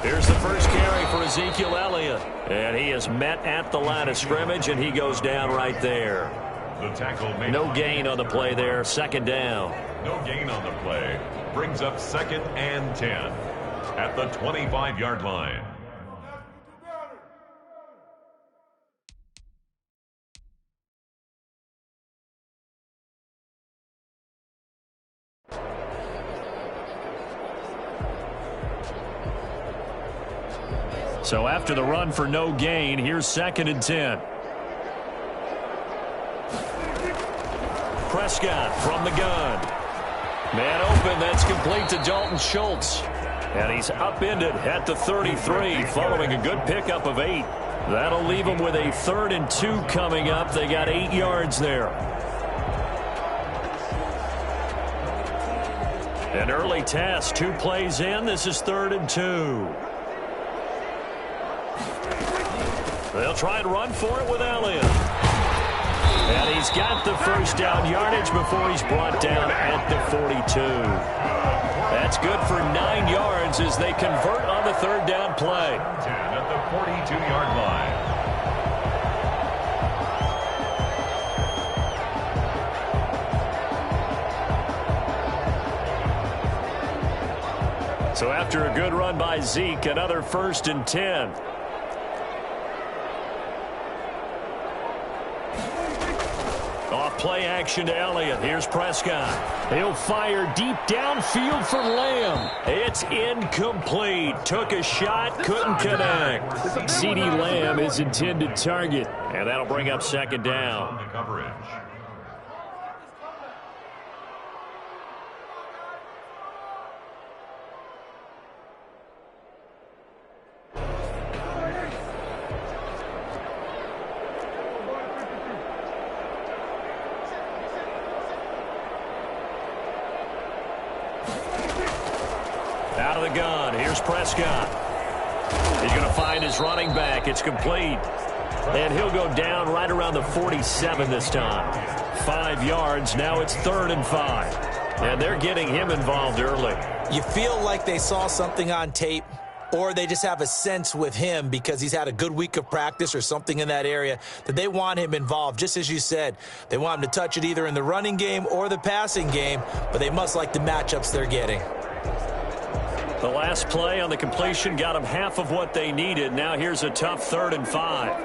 Here's the first carry for Ezekiel Elliott. And he is met at the line of scrimmage, and he goes down right there. The tackle made no gain on the play there. Second down. No gain on the play. Brings up 2nd and 10 at the 25-yard line. So after the run for no gain, here's 2nd and 10. Prescott from the gun. Man open, that's complete to Dalton Schultz. And he's upended at the 33 following a good pickup of 8. That'll leave him with a 3rd and 2 coming up. They got 8 yards there. An early test, 2 plays in. This is 3rd and 2. They'll try and run for it with Elliott. And he's got the first down yardage before he's brought down at the 42. That's good for 9 yards as they convert on the 3rd down play. 10 at the 42-yard line. So after a good run by Zeke, another 1st and 10. Off play action to Elliott. Here's Prescott. He'll fire deep downfield for Lamb. It's incomplete. Took a shot, couldn't connect. CeeDee Lamb is intended target. And that'll bring up 2nd down. Coverage. Out of the gun. Here's Prescott. He's going to find his running back. It's complete. And he'll go down right around the 47 this time. 5 yards. Now it's 3rd and 5. And they're getting him involved early. You feel like they saw something on tape, or they just have a sense with him because he's had a good week of practice or something in that area that they want him involved. Just as you said, they want him to touch it either in the running game or the passing game, but they must like the matchups they're getting. The last play on the completion got them half of what they needed. Now here's a tough 3rd and 5.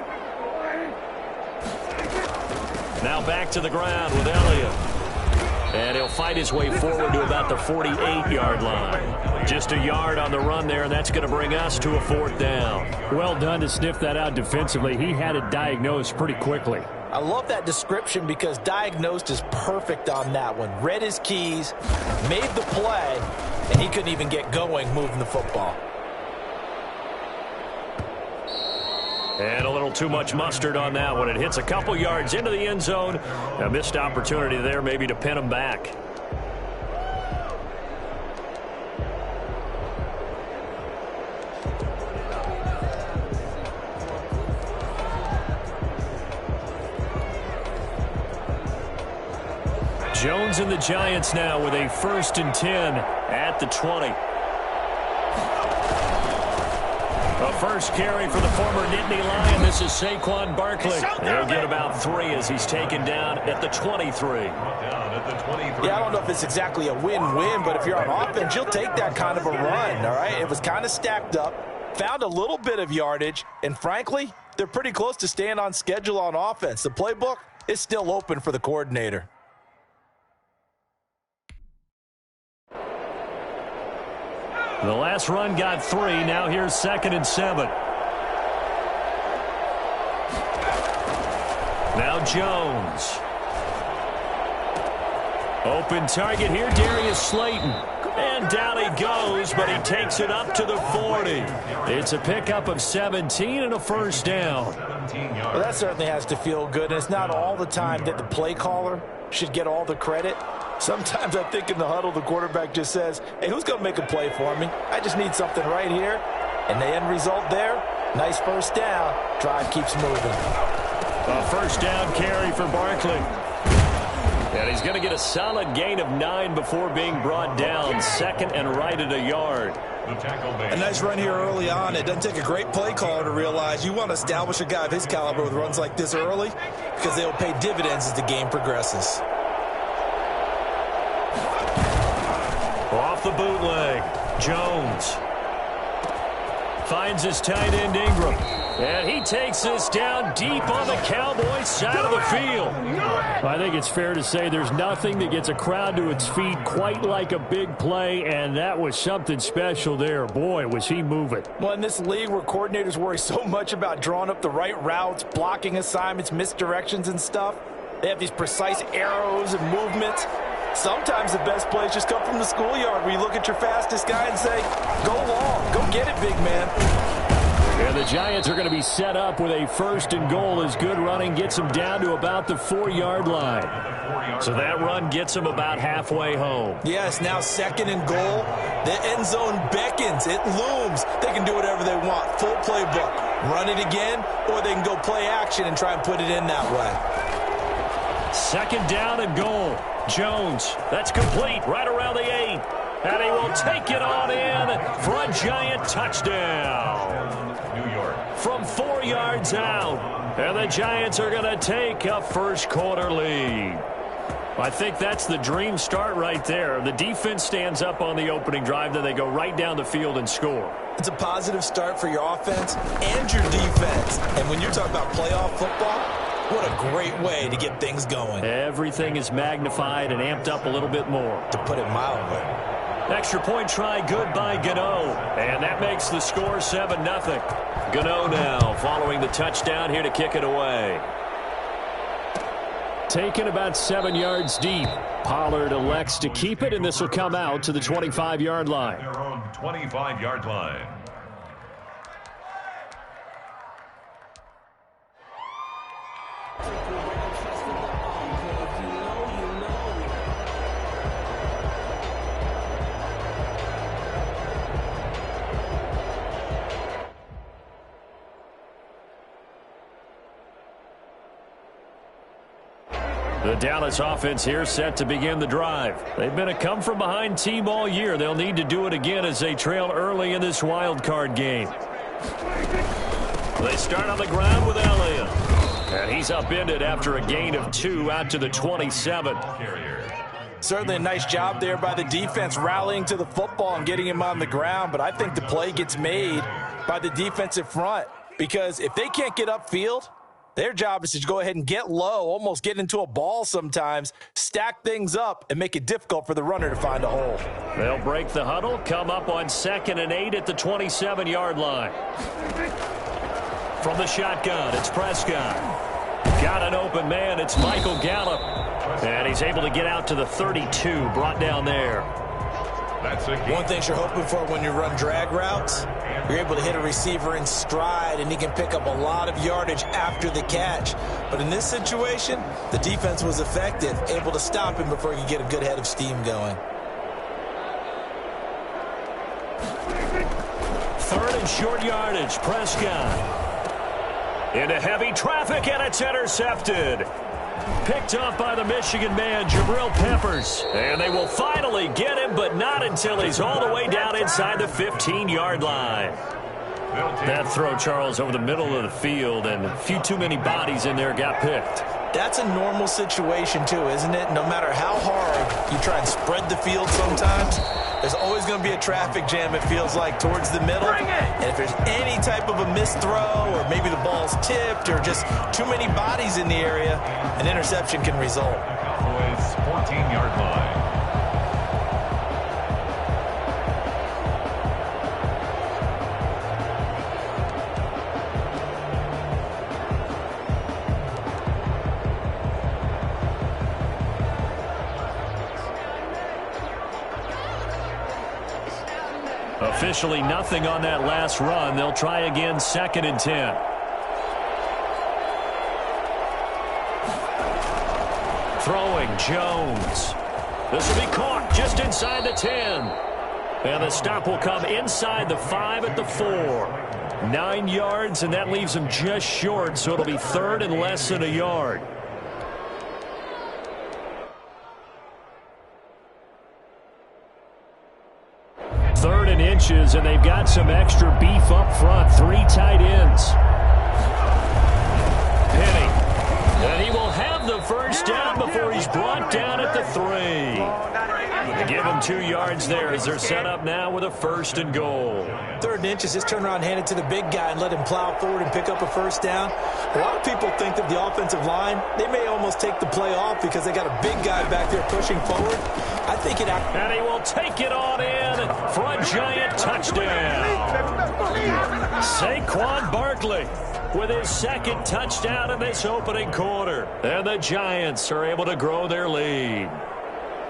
Now back to the ground with Elliott. And he'll fight his way forward to about the 48-yard line. Just a yard on the run there, and that's going to bring us to a 4th down. Well done to sniff that out defensively. He had it diagnosed pretty quickly. I love that description because diagnosed is perfect on that one. Read his keys, made the play, and he couldn't even get going moving the football. And a little too much mustard on that one. It hits a couple yards into the end zone. A missed opportunity there maybe to pin him back. Jones and the Giants now with a 1st and 10 at the 20. A first carry for the former Nittany Lion. This is Saquon Barkley. He'll get about 3 as he's taken down at the 23. Yeah, I don't know if it's exactly a win-win, but if you're on offense, you'll take that kind of a run, all right? It was kind of stacked up, found a little bit of yardage, and frankly, they're pretty close to staying on schedule on offense. The playbook is still open for the coordinator. The last run got 3. Now here's 2nd and 7. Now Jones. Open target here, Darius Slayton. And down he goes, but he takes it up to the 40. It's a pickup of 17 and a 1st down. Well, that certainly has to feel good. And it's not all the time that the play caller should get all the credit. Sometimes I think in the huddle, the quarterback just says, hey, who's going to make a play for me? I just need something right here. And the end result there, nice 1st down. Drive keeps moving. A 1st down carry for Barkley. And he's going to get a solid gain of 9 before being brought down. Second and right at a yard. A nice run here early on. It doesn't take a great play caller to realize you want to establish a guy of his caliber with runs like this early because they'll pay dividends as the game progresses. Off the bootleg, Jones finds his tight end Ingram. And he takes this down deep on the Cowboys side of the field. I think it's fair to say there's nothing that gets a crowd to its feet quite like a big play, and that was something special there. Boy, was he moving. Well, in this league where coordinators worry so much about drawing up the right routes, blocking assignments, misdirections and stuff, they have these precise arrows and movements. Sometimes the best plays just come from the schoolyard where you look at your fastest guy and say, go long, go get it, big man. And the Giants are going to be set up with a 1st and goal as good running gets them down to about the 4-yard line. So that run gets them about halfway home. Yes, now 2nd and goal. The end zone beckons. It looms. They can do whatever they want. Full playbook. Run it again, or they can go play action and try and put it in that way. 2nd down and goal. Jones, that's complete right around the 8. And he will take it on in for a Giant touchdown. New York. From 4 yards out. And the Giants are going to take a first-quarter lead. I think that's the dream start right there. The defense stands up on the opening drive, then they go right down the field and score. It's a positive start for your offense and your defense. And when you're talking about playoff football, what a great way to get things going. Everything is magnified and amped up a little bit more. To put it mildly. Extra point try good by Gano. And that makes the score 7-0. Gano now following the touchdown here to kick it away. Taken about 7 yards deep. Pollard elects to keep it, and this will come out to the 25-yard line. Their own 25-yard line. The Dallas offense here set to begin the drive. They've been a come-from-behind team all year. They'll need to do it again as they trail early in this wild card game. They start on the ground with Elliott. And he's upended after a gain of 2 out to the 27. Certainly a nice job there by the defense rallying to the football and getting him on the ground. But I think the play gets made by the defensive front. Because if they can't get upfield, their job is to go ahead and get low, almost get into a ball sometimes, stack things up, and make it difficult for the runner to find a hole. They'll break the huddle, come up on 2nd and 8 at the 27-yard line. From the shotgun, it's Prescott. Got an open man, it's Michael Gallup. And he's able to get out to the 32, brought down there. One thing you're hoping for when you run drag routes, you're able to hit a receiver in stride, and he can pick up a lot of yardage after the catch. But in this situation, the defense was effective, able to stop him before he could get a good head of steam going. 3rd and short yardage, Prescott. Into heavy traffic, and it's intercepted. Picked up by the Michigan man, Jabril Peppers. And they will finally get him, but not until he's all the way down inside the 15-yard line. That throw, Charles, over the middle of the field, and a few too many bodies in there got picked. That's a normal situation, too, isn't it? No matter how hard you try and spread the field sometimes, there's always going to be a traffic jam, it feels like, towards the middle. And if there's any type of a missed throw, or maybe the ball's tipped, or just too many bodies in the area, an interception can result. Cowboys 14-yard line. Officially nothing on that last run. They'll try again 2nd and 10. Throwing Jones. This will be caught just inside the 10. And the stop will come inside the 5 at the 4. 9 yards, and that leaves them just short, so it'll be 3rd and less than a yard. inches, and they've got some extra beef up front. 3 tight ends. Penny. And he will have the first down before he's brought down at the 3. They give him 2 yards there as they're set up now with a 1st and goal. 3rd and inches, just turn around, hand it to the big guy, and let him plow forward and pick up a 1st down. A lot of people think that the offensive line, they may almost take the play off because they got a big guy back there pushing forward. I think it... And he will take it on in for a giant touchdown. Saquon Barkley with his 2nd touchdown in this opening quarter. And the Giants are able to grow their lead.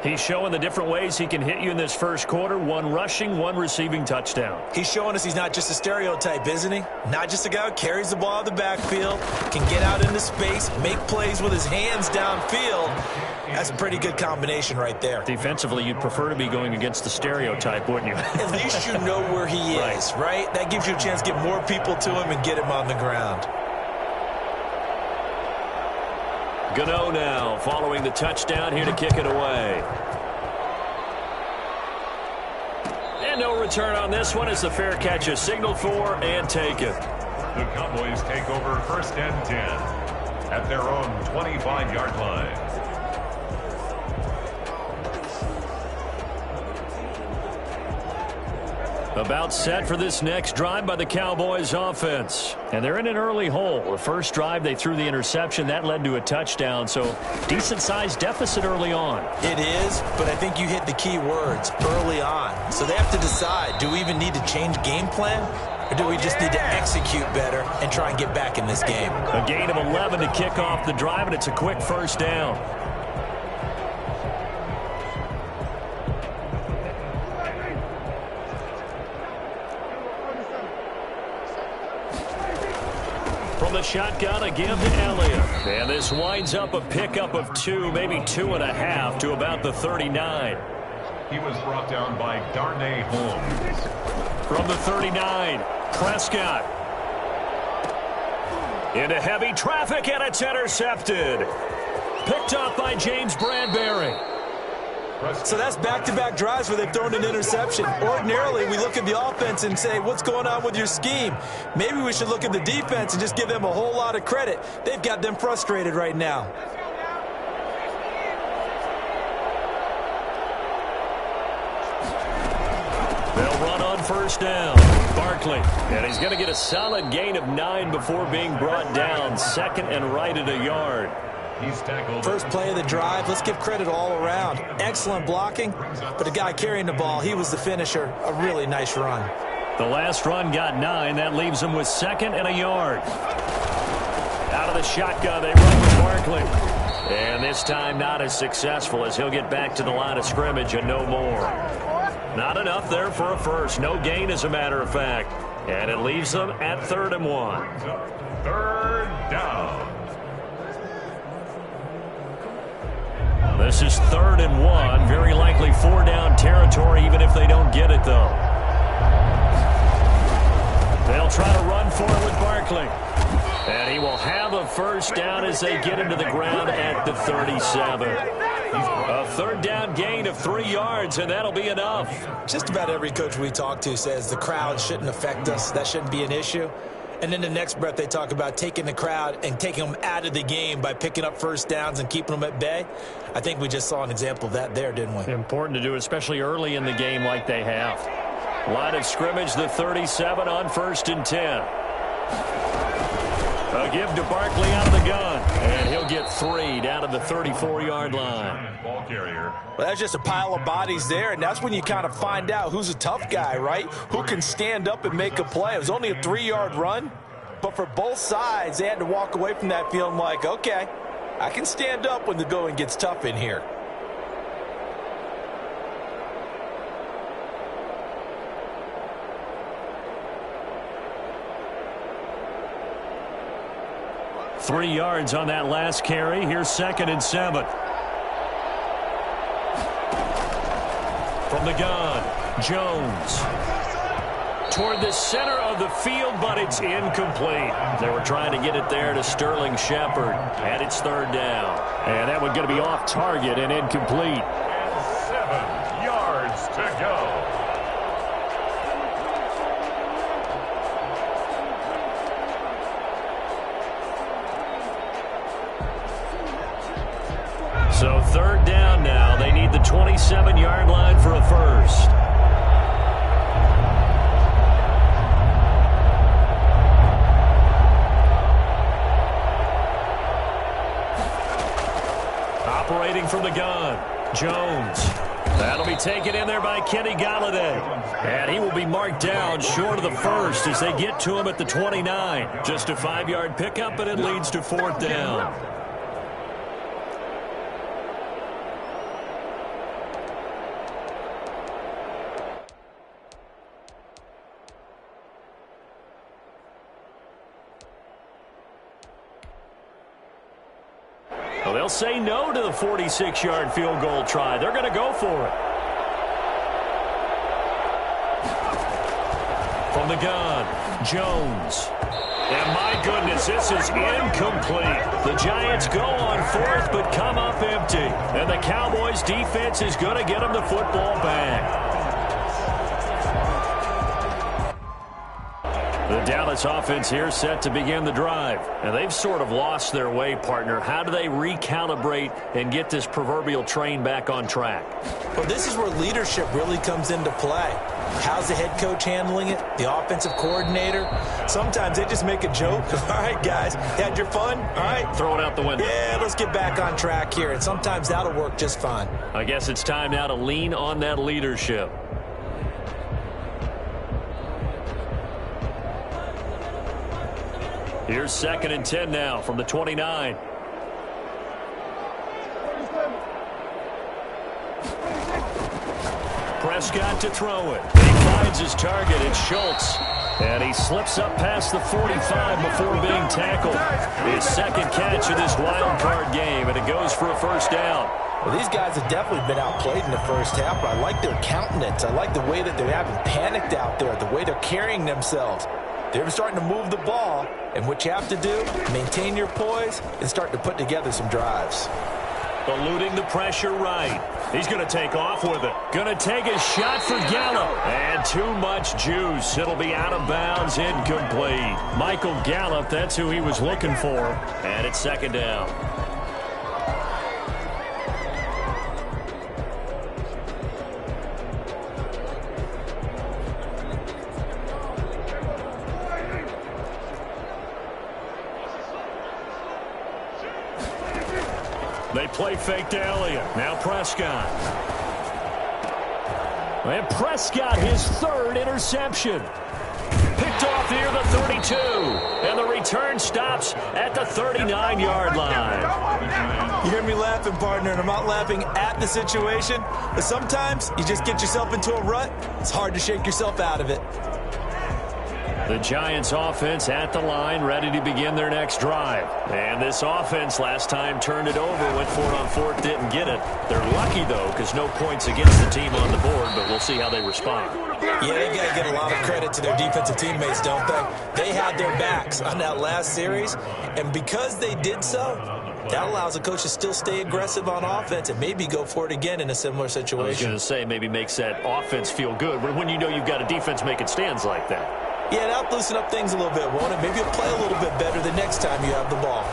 He's showing the different ways he can hit you in this first quarter. 1 rushing, 1 receiving touchdown. He's showing us he's not just a stereotype, isn't he? Not just a guy who carries the ball out of the backfield, can get out into space, make plays with his hands downfield. That's a pretty good combination right there. Defensively, you'd prefer to be going against the stereotype, wouldn't you? At least you know where he is, right? That gives you a chance to get more people to him and get him on the ground. Gano now following the touchdown here to kick it away. And no return on this one as the fair catch is signaled for and taken. The Cowboys take over 1st and 10 at their own 25-yard line. About set for this next drive by the Cowboys offense. And they're in an early hole. The first drive, they threw the interception. That led to a touchdown. So decent-sized deficit early on. It is, but I think you hit the key words, early on. So they have to decide, do we even need to change game plan? Or do we just need to execute better and try and get back in this game? A gain of 11 to kick off the drive, and it's a quick 1st down. From the shotgun, a give to Elliott. And this winds up a pickup of 2, maybe 2.5 to about the 39. He was brought down by Darnay Holmes. From the 39, Prescott. Into heavy traffic, and it's intercepted. Picked up by James Bradbury. So that's back-to-back drives where they've thrown an interception. Ordinarily, we look at the offense and say, what's going on with your scheme? Maybe we should look at the defense and just give them a whole lot of credit. They've got them frustrated right now. They'll run on 1st down. Barkley. And he's going to get a solid gain of 9 before being brought down. 2nd and right at a yard. He's tackled. First play of the drive, let's give credit all around. Excellent blocking, but the guy carrying the ball, he was the finisher. A really nice run. The last run got 9. That leaves him with 2nd and a yard. Out of the shotgun, they run with Barkley. And this time not as successful as he'll get back to the line of scrimmage and no more. Not enough there for a first. No gain, as a matter of fact. And it leaves them at 3rd and 1. 3rd down. This is 3rd and 1. Very likely 4-down territory, even if they don't get it, though. They'll try to run for it with Barkley. And he will have a 1st down as they get into the ground at the 37. A 3rd down gain of 3 yards, and that'll be enough. Just about every coach we talk to says the crowd shouldn't affect us. That shouldn't be an issue. And in the next breath, they talk about taking the crowd and taking them out of the game by picking up 1st downs and keeping them at bay. I think we just saw an example of that there, didn't we? Important to do, especially early in the game like they have. Line of scrimmage, the 37 on 1st and 10. A give to Barkley out of the gun. And he'll get 3 down to the 34-yard line. Ball carrier. Well, that's just a pile of bodies there, and that's when you kind of find out who's a tough guy, right? Who can stand up and make a play. It was only a 3-yard run, but for both sides, they had to walk away from that feeling like, okay, I can stand up when the going gets tough in here. Three yards on that last carry. Here's 2nd and 7. From the gun, Jones. Toward the center of the field, but it's incomplete. They were trying to get it there to Sterling Shepard, and it's 3rd down. And that one's going to be off target and incomplete. And 7 yards to go. third down now. They need the 27-yard line for a first. Operating from the gun, Jones. That'll be taken in there by Kenny Galladay. And he will be marked down short of the first as they get to him at the 29. Just a 5-yard pickup, and it leads to fourth down. Well, they'll say no to the 46-yard field goal try. They're going to go for it. From the gun, Jones. And my goodness, this is incomplete. The Giants go on fourth but come up empty. And the Cowboys defense is going to get them the football back. The Dallas offense here set to begin the drive. And they've sort of lost their way, partner. How do they recalibrate and get this proverbial train back on track? Well, this is where leadership really comes into play. How's the head coach handling it? The offensive coordinator? Sometimes they just make a joke. All right, guys, had your fun? All right. Throw it out the window. Yeah, let's get back on track here. And sometimes that'll work just fine. I guess it's time now to lean on that leadership. Here's 2nd and 10 now from the 29. Prescott to throw it. He finds his target. It's Schultz. And he slips up past the 45 before being tackled. His second catch of this wild card game, and it goes for a first down. Well, these guys have definitely been outplayed in the first half, but I like their countenance. I like the way that they haven't panicked out there, the way they're carrying themselves. They're starting to move the ball, and what you have to do, maintain your poise and start to put together some drives. Eluding the pressure right. He's going to take off with it. Going to take a shot for Gallup. And too much juice. It'll be out of bounds, incomplete. Michael Gallup, that's who he was looking for. And it's 2nd down. They play fake to Elliott. Now Prescott. And Prescott, his 3rd interception. Picked off near the 32. And the return stops at the 39-yard line. You hear me laughing, partner, and I'm not laughing at the situation. But sometimes you just get yourself into a rut. It's hard to shake yourself out of it. The Giants offense at the line, ready to begin their next drive. And this offense last time turned it over, went for it on 4th, didn't get it. They're lucky, though, because no points against the team on the board, but we'll see how they respond. Yeah, they got to get a lot of credit to their defensive teammates, don't they? They had their backs on that last series, and because they did so, that allows the coach to still stay aggressive on offense and maybe go for it again in a similar situation. I was going to say, maybe makes that offense feel good when you know you've got a defense making stands like that. Yeah, that'll loosen up things a little bit, won't it? Maybe you'll play a little bit better the next time you have the ball.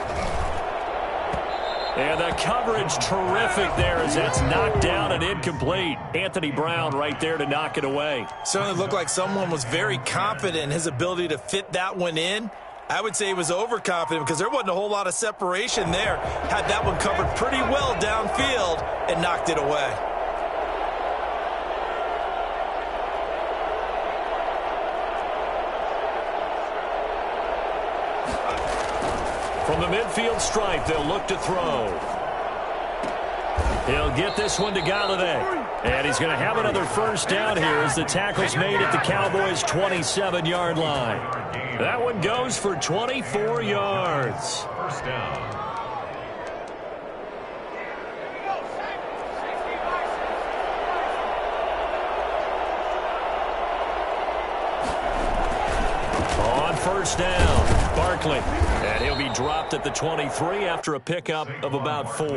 And the coverage terrific there as that's knocked down and incomplete. Anthony Brown right there to knock it away. Certainly looked like someone was very confident in his ability to fit that one in. I would say he was overconfident because there wasn't a whole lot of separation there. Had that one covered pretty well downfield and knocked it away. From the midfield stripe, they'll look to throw. He'll get this one to Galladay. And he's going to have another first down here as the tackle's made at the Cowboys' 27-yard line. That one goes for 24 yards. First down. On first down, Barkley. And he'll be dropped at the 23 after a pickup of about 4.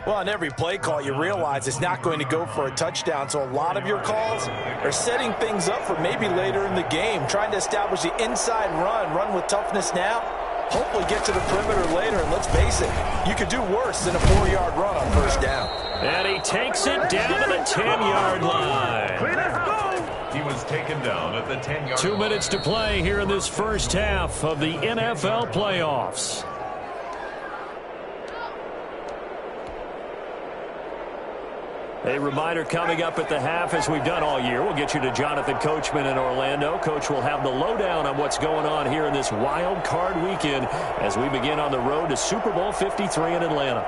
Well, on every play call, you realize it's not going to go for a touchdown, so a lot of your calls are setting things up for maybe later in the game, trying to establish the inside run with toughness now, hopefully get to the perimeter later. And let's face it, you could do worse than a 4-yard run on first down. And he takes it down to the 10-yard line. He was taken down at the 10-yard line. 2 minutes to play here in this first half of the NFL playoffs. A reminder coming up at the half, as we've done all year. We'll get you to Jonathan Coachman in Orlando. Coach will have the lowdown on what's going on here in this wild card weekend as we begin on the road to Super Bowl 53 in Atlanta.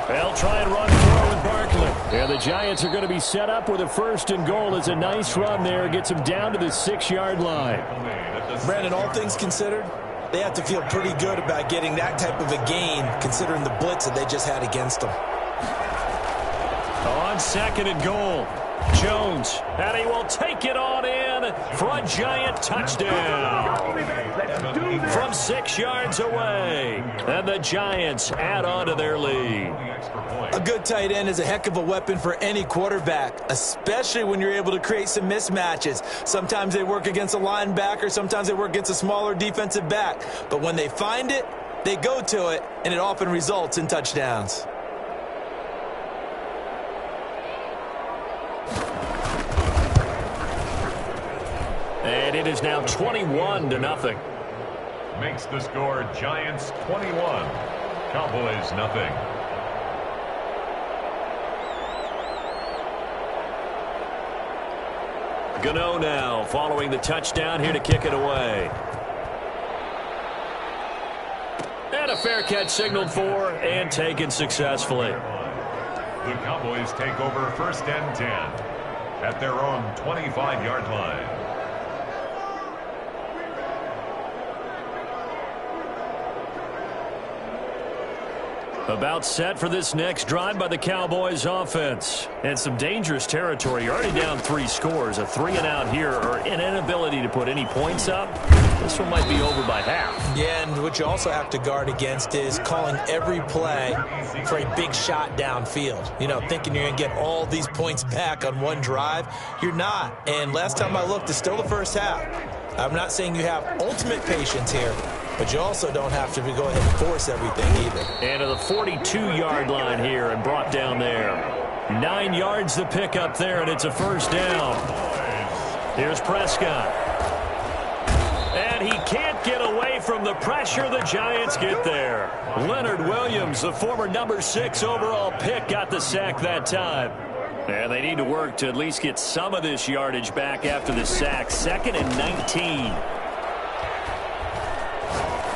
They'll try and run forward Barkley. And the Giants are going to be set up with a 1st and goal. It's a nice run there. Gets them down to the 6-yard line. Brandon, all things considered, they have to feel pretty good about getting that type of a gain considering the blitz that they just had against them. On 2nd and goal, Jones, and he will take it on in for a Giant touchdown from 6 yards away. And the Giants add on to their lead. A good tight end is a heck of a weapon for any quarterback, especially when you're able to create some mismatches. Sometimes they work against a linebacker, sometimes they work against a smaller defensive back. But when they find it, they go to it, and it often results in touchdowns. And it is now 21-0. Makes the score Giants 21, Cowboys nothing. Gano now following the touchdown here to kick it away. And a fair catch signaled for and taken successfully. The Cowboys take over 1st and 10 at their own 25-yard line. About set for this next drive by the Cowboys offense. And some dangerous territory. You're already down 3 scores. A 3-and-out here, or an inability to put any points up. This one might be over by half. Yeah, and what you also have to guard against is calling every play for a big shot downfield. You know, thinking you're going to get all these points back on one drive. You're not. And last time I looked, it's still the first half. I'm not saying you have ultimate patience here, but you also don't have to go ahead and force everything either. And to the 42-yard line here and brought down there. 9 yards to pick up there, and it's a 1st down. Here's Prescott. And he can't get away from the pressure. The Giants get there. Leonard Williams, the former number 6 overall pick, got the sack that time. And they need to work to at least get some of this yardage back after the sack. 2nd and 19.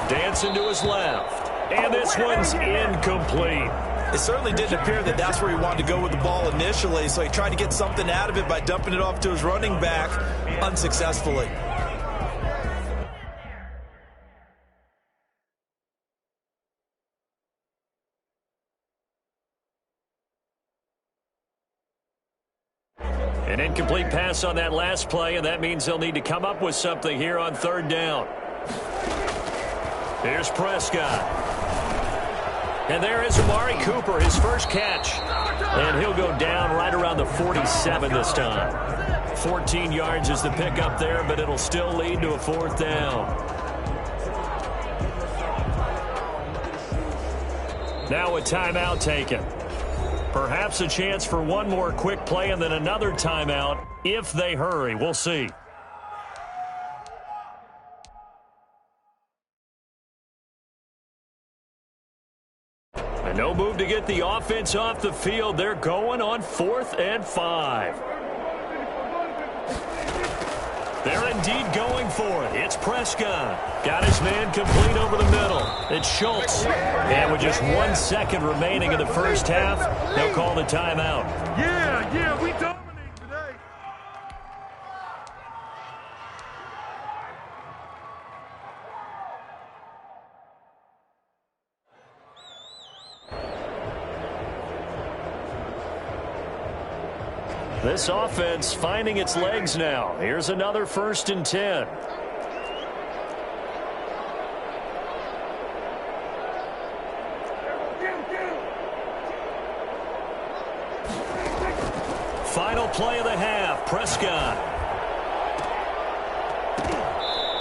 Dancing to his left. And this one's incomplete. It certainly didn't appear that that's where he wanted to go with the ball initially, so he tried to get something out of it by dumping it off to his running back unsuccessfully. An incomplete pass on that last play, and that means they'll need to come up with something here on 3rd down. Here's Prescott. And there is Amari Cooper, his first catch. And he'll go down right around the 47 this time. 14 yards is the pickup there, but it'll still lead to a 4th down. Now a timeout taken. Perhaps a chance for one more quick play and then another timeout if they hurry. We'll see. And no move to get the offense off the field. They're going on 4th and 5. They're indeed going for it. It's Prescott. Got his man complete over the middle. It's Schultz. And with just 1 second remaining in the first half, they'll call the timeout. Yeah, we dominate today. This offense finding its legs now. Here's another 1st and 10. Final play of the half. Prescott.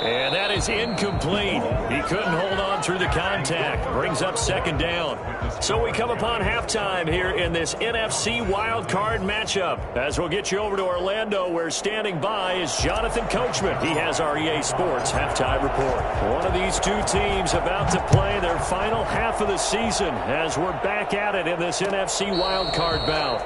And that is incomplete. He couldn't hold on through the contact. Brings up second down. So we come upon halftime here in this NFC wildcard matchup. As we'll get you over to Orlando, where standing by is Jonathan Coachman. He has our EA Sports halftime report. One of these two teams about to play their final half of the season as we're back at it in this NFC wildcard bout.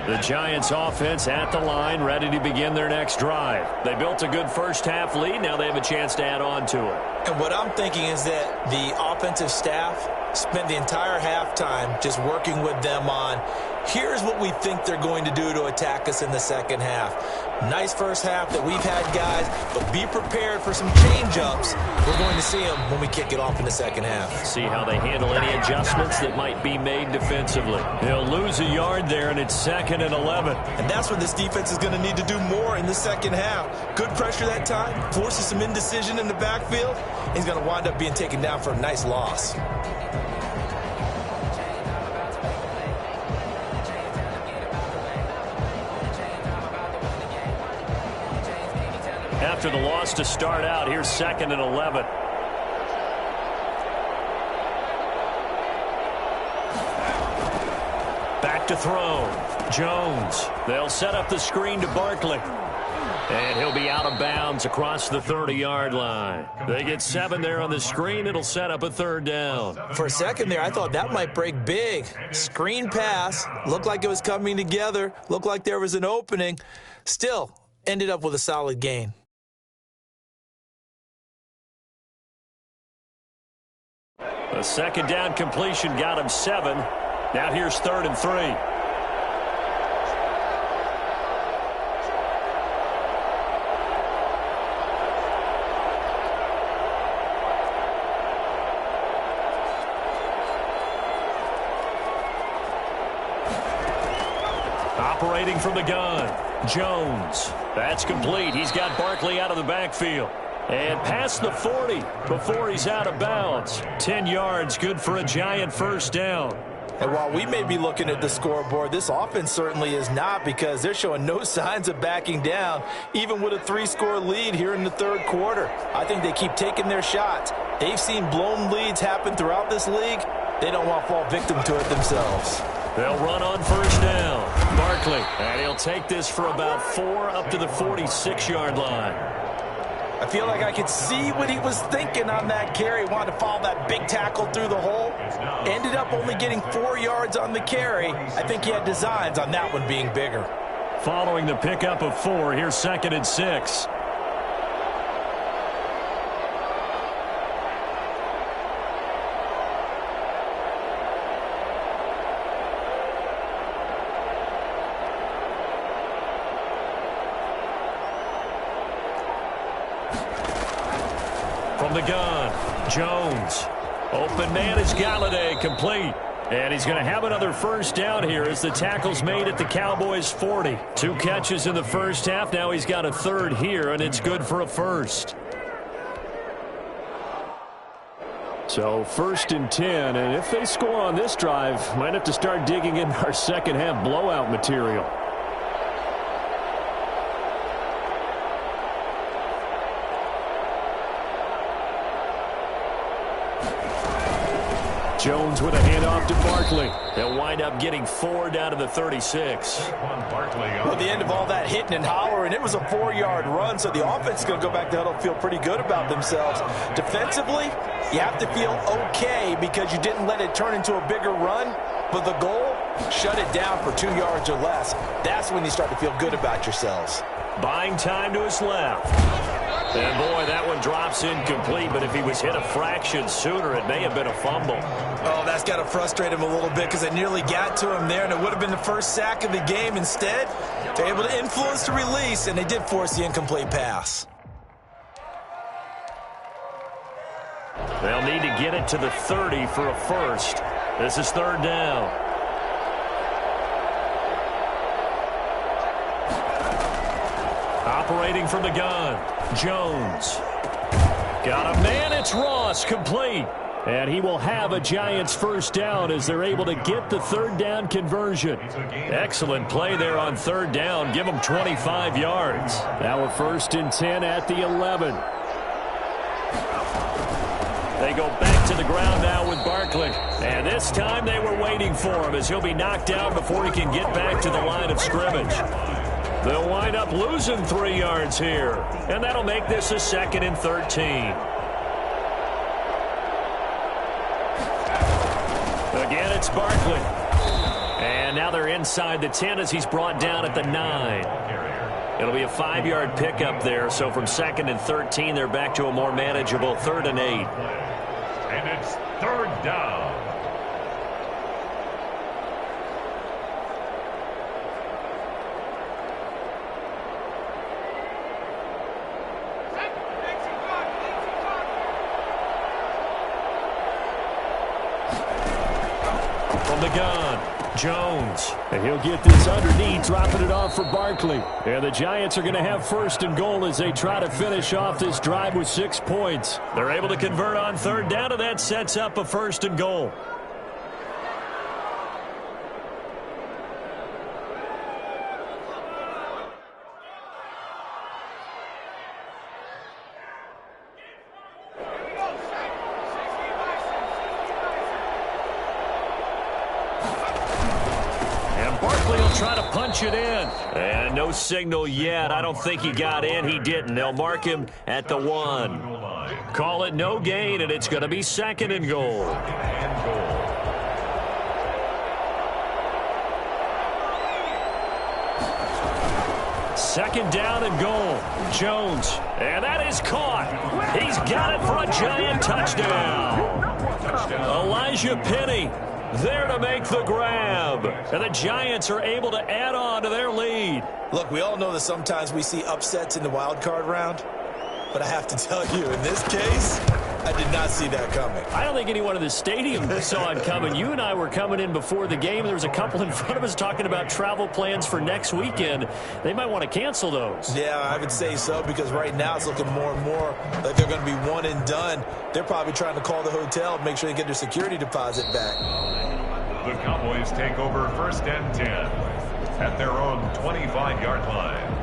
The Giants offense at the line, ready to begin their next drive. They built a good first half lead. Now they have a chance to add on to it. And what I'm thinking is that the offensive staff spent the entire halftime just working with them on, here's what we think they're going to do to attack us in the second half. Nice first half that we've had, guys, but be prepared for some change-ups. We're going to see them when we kick it off in the second half. See how they handle any adjustments that might be made defensively. They'll lose a yard there, and it's 2nd and 11. And that's where this defense is going to need to do more in the second half. Good pressure that time, forces some indecision in the backfield. He's going to wind up being taken down for a nice loss. After the loss to start out, here's 2nd and 11. Back to throw. Jones. They'll set up the screen to Barkley. And he'll be out of bounds across the 30-yard line. They get 7 there on the screen. It'll set up a 3rd down. For a second there, I thought that might break big. Screen pass. Looked like it was coming together. Looked like there was an opening. Still, ended up with a solid gain. A 2nd down completion got him 7. Now here's 3rd and 3. Operating from the gun, Jones. That's complete. He's got Barkley out of the backfield. And past the 40 before he's out of bounds. 10 yards, good for a Giant first down. And while we may be looking at the scoreboard, this offense certainly is not, because they're showing no signs of backing down, even with a 3-score lead here in the 3rd quarter. I think they keep taking their shots. They've seen blown leads happen throughout this league. They don't want to fall victim to it themselves. They'll run on first down. Barkley, and he'll take this for about 4 up to the 46-yard line. I feel like I could see what he was thinking on that carry. Wanted to follow that big tackle through the hole. Ended up only getting 4 yards on the carry. I think he had designs on that one being bigger. Following the pickup of 4, here's 2nd and 6. From the gun, Jones. Open man is Galladay, complete. And he's going to have another first down here as the tackle's made at the Cowboys 40. 2 catches in the first half. Now he's got a 3rd here, and it's good for a first. So 1st and 10, and if they score on this drive, might have to start digging in our second half blowout material. Jones with a handoff to Barkley. They'll wind up getting 4 down to the 36. Well, the end of all that hitting and hollering, it was a 4-yard run, so the offense is going to go back to huddle, feel pretty good about themselves. Defensively, you have to feel okay because you didn't let it turn into a bigger run, but the goal, shut it down for 2 yards or less. That's when you start to feel good about yourselves. Buying time to his left. And, boy, that one drops incomplete, but if he was hit a fraction sooner, it may have been a fumble. Oh, that's got to frustrate him a little bit because they nearly got to him there, and it would have been the first sack of the game. Instead, they're able to influence the release, and they did force the incomplete pass. They'll need to get it to the 30 for a first. This is 3rd down. Operating from the gun, Jones. Got a man, it's Ross, complete. And he will have a Giants first down as they're able to get the third down conversion. Excellent play there on third down. Give them 25 yards. Now a 1st and 10 at the 11. They go back to the ground now with Barkley. And this time they were waiting for him as he'll be knocked down before he can get back to the line of scrimmage. They'll wind up losing 3 yards here. And that'll make this a 2nd and 13. Again, it's Barkley. And now they're inside the 10 as he's brought down at the 9. It'll be a 5-yard pickup there. So from 2nd and 13, they're back to a more manageable 3rd and 8. And it's 3rd down. From the gun, Jones. And he'll get this underneath, dropping it off for Barkley. And the Giants are going to have 1st and goal as they try to finish off this drive with 6 points. They're able to convert on 3rd down, and that sets up a 1st and goal. Try to punch it in. And no signal yet. I don't think he got in. He didn't. They'll mark him at the 1. Call it no gain, and it's going to be 2nd and goal. 2nd down and goal. Jones. And that is caught. He's got it for a Giant touchdown. Elijah Penny there to make the grab. And the Giants are able to add on to their lead. Look, we all know that sometimes we see upsets in the wild card round. But I have to tell you, in this case, I did not see that coming. I don't think anyone in the stadium saw it coming. You and I were coming in before the game. There was a couple in front of us talking about travel plans for next weekend. They might want to cancel those. Yeah, I would say so, because right now it's looking more and more like they're going to be one and done. They're probably trying to call the hotel and make sure they get their security deposit back. The Cowboys take over 1st and 10 at their own 25-yard line.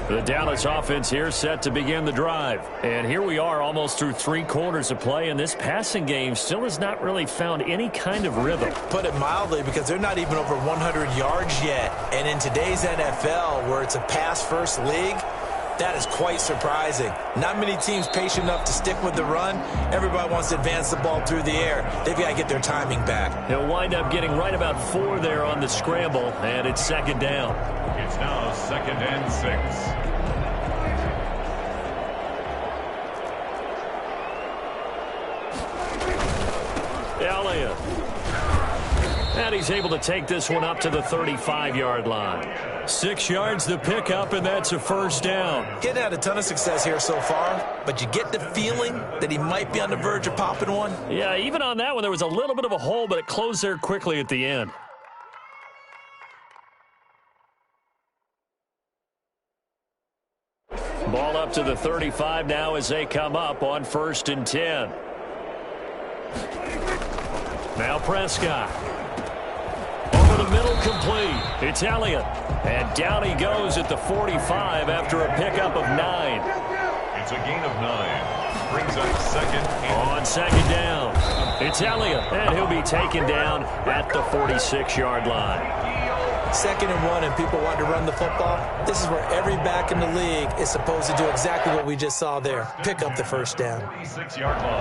The Dallas offense here set to begin the drive. And here we are almost through 3 quarters of play, and this passing game still has not really found any kind of rhythm. Put it mildly, because they're not even over 100 yards yet. And in today's NFL, where it's a pass-first league, that is quite surprising. Not many teams patient enough to stick with the run. Everybody wants to advance the ball through the air. They've got to get their timing back. He'll wind up getting right about 4 there on the scramble, and it's 2nd down. It's now 2nd and 6. Elliott. And he's able to take this one up to the 35-yard line. 6 yards the pickup, and that's a 1st down. Getting had a ton of success here so far, but you get the feeling that he might be on the verge of popping one. Yeah, even on that one, there was a little bit of a hole, but it closed there quickly at the end. Ball up to the 35 now as they come up on 1st and 10. Now Prescott. Over the middle, complete. It's Elliott. And down he goes at the 45 after a pickup of 9. It's a gain of 9. Brings up 2nd and... On 2nd down, it's Elliott. And he'll be taken down at the 46-yard line. 2nd and 1, and people want to run the football. This is where every back in the league is supposed to do exactly what we just saw there. Pick up the 1st down.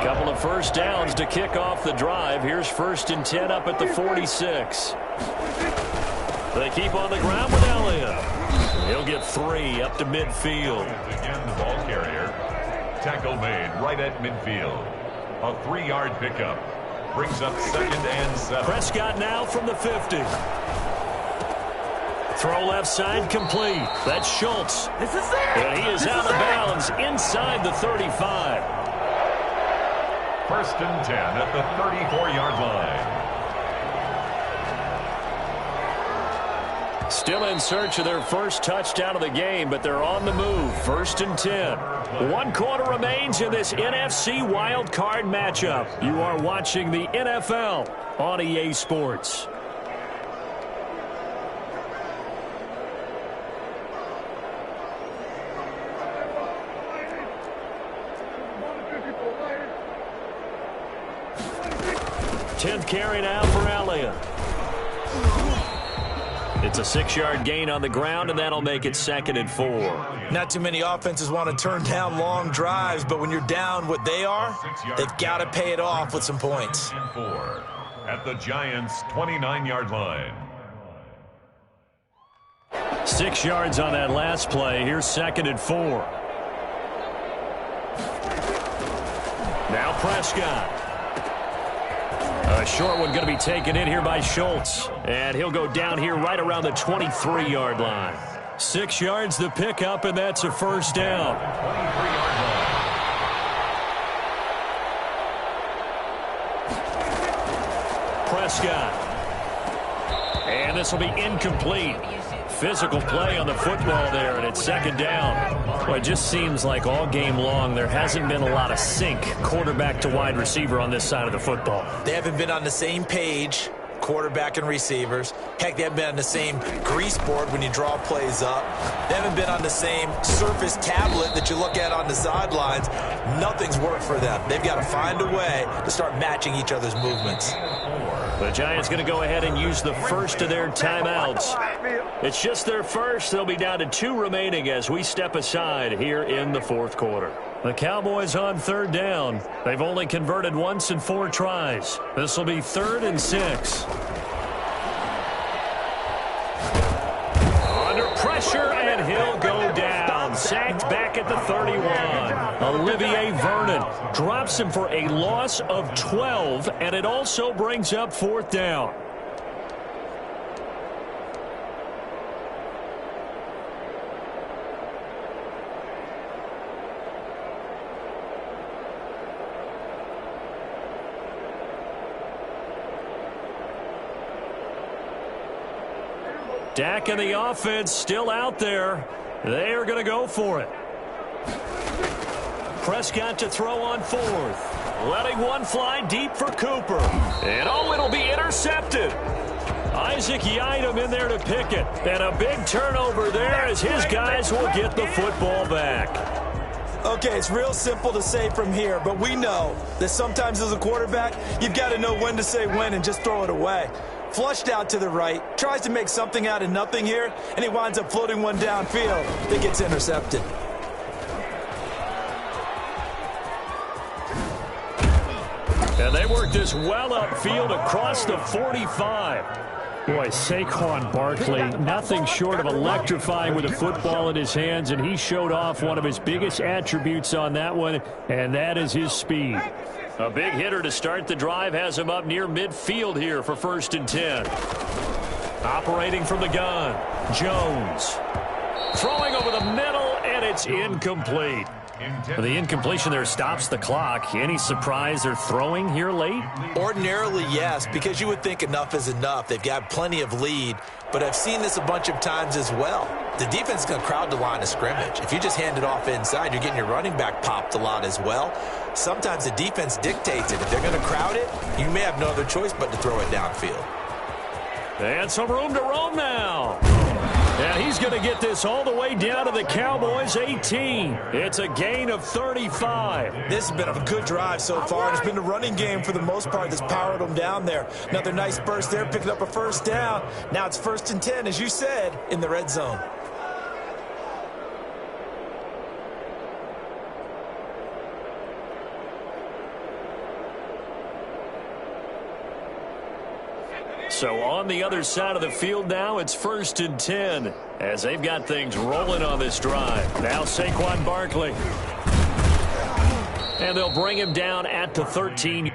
Couple of 1st downs to kick off the drive. Here's 1st and 10 up at the 46. They keep on the ground with Elliott. He'll get 3 up to midfield. Again, the ball carrier. Tackle made right at midfield. A 3-yard pickup. Brings up 2nd and 7. Prescott now from the 50. Throw left side complete. That's Schultz. This is it. And he is out of bounds inside the 35. 1st and 10 at the 34-yard line. Still in search of their first touchdown of the game, but they're on the move. 1st and 10. 1 quarter remains in this NFC wildcard matchup. You are watching the NFL on EA Sports. Tenth carry now for Elliott. It's a 6-yard gain on the ground, and that'll make it 2nd and 4. Not too many offenses want to turn down long drives, but when you're down what they are, they've got to pay it off with some points. 4 at the Giants' 29-yard line. 6 yards on that last play. Here's 2nd and 4. Now Prescott. A short one going to be taken in here by Schultz. And he'll go down here right around the 23-yard line. 6 yards the pickup, and that's a first down. 23-yard line. Prescott. And this will be incomplete. Physical play on the football there, and it's 2nd down. Well, it just seems like all game long there hasn't been a lot of sync quarterback to wide receiver on this side of the football. They haven't been on the same page, quarterback and receivers. Heck, they haven't been on the same grease board when you draw plays up. They haven't been on the same surface tablet that you look at on the sidelines. Nothing's worked for them. They've got to find a way to start matching each other's movements. The Giants going to go ahead and use the first of their timeouts. It's just their first. They'll be down to 2 remaining as we step aside here in the 4th quarter. The Cowboys on 3rd down. They've only converted once in 4 tries. This will be 3rd and 6. Under pressure, and he'll go down. Sacked back at the 31. Olivier Vernon drops him for a loss of 12, and it also brings up 4th down. Dak and the offense still out there. They are going to go for it. Prescott to throw on 4th. Letting one fly deep for Cooper. And oh, it'll be intercepted. Isaac Yiadom in there to pick it. And a big turnover there as his guys will get the football back. Okay, it's real simple to say from here, but we know that sometimes as a quarterback, you've got to know when to say when and just throw it away. Flushed out to the right, tries to make something out of nothing here, and he winds up floating one downfield that gets intercepted. And they work this well upfield across the 45. Boy, Saquon Barkley, nothing short of electrifying with a football in his hands, and he showed off one of his biggest attributes on that one, and that is his speed. A big hitter to start the drive has him up near midfield here for 1st and 10. Operating from the gun, Jones. Throwing over the middle, and it's incomplete. The incompletion there stops the clock. Any surprise they're throwing here late? Ordinarily, yes, because you would think enough is enough. They've got plenty of lead, but I've seen this a bunch of times as well. The defense is going to crowd the line of scrimmage. If you just hand it off inside, you're getting your running back popped a lot as well. Sometimes the defense dictates it. If they're going to crowd it, you may have no other choice but to throw it downfield. And some room to roam now. And he's going to get this all the way down to the Cowboys' 18. It's a gain of 35. This has been a good drive so far. It's been the running game for the most part that's powered them down there. Another nice burst there, picking up a 1st down. Now it's 1st and 10, as you said, in the red zone. So on the other side of the field now, it's 1st and 10 as they've got things rolling on this drive. Now Saquon Barkley. And they'll bring him down at the 13.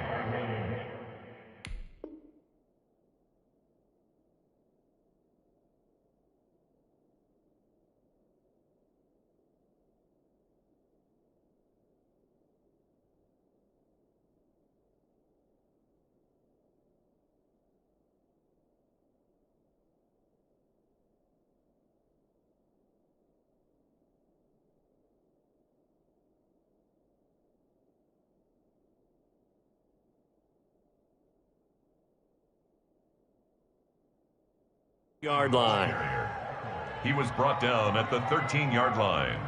Yard line. He was brought down at the 13-yard line.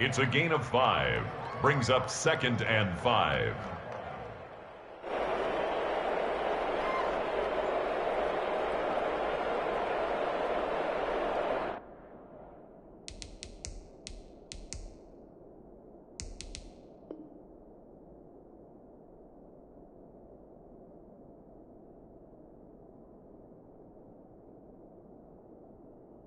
It's a gain of 5. Brings up 2nd and 5.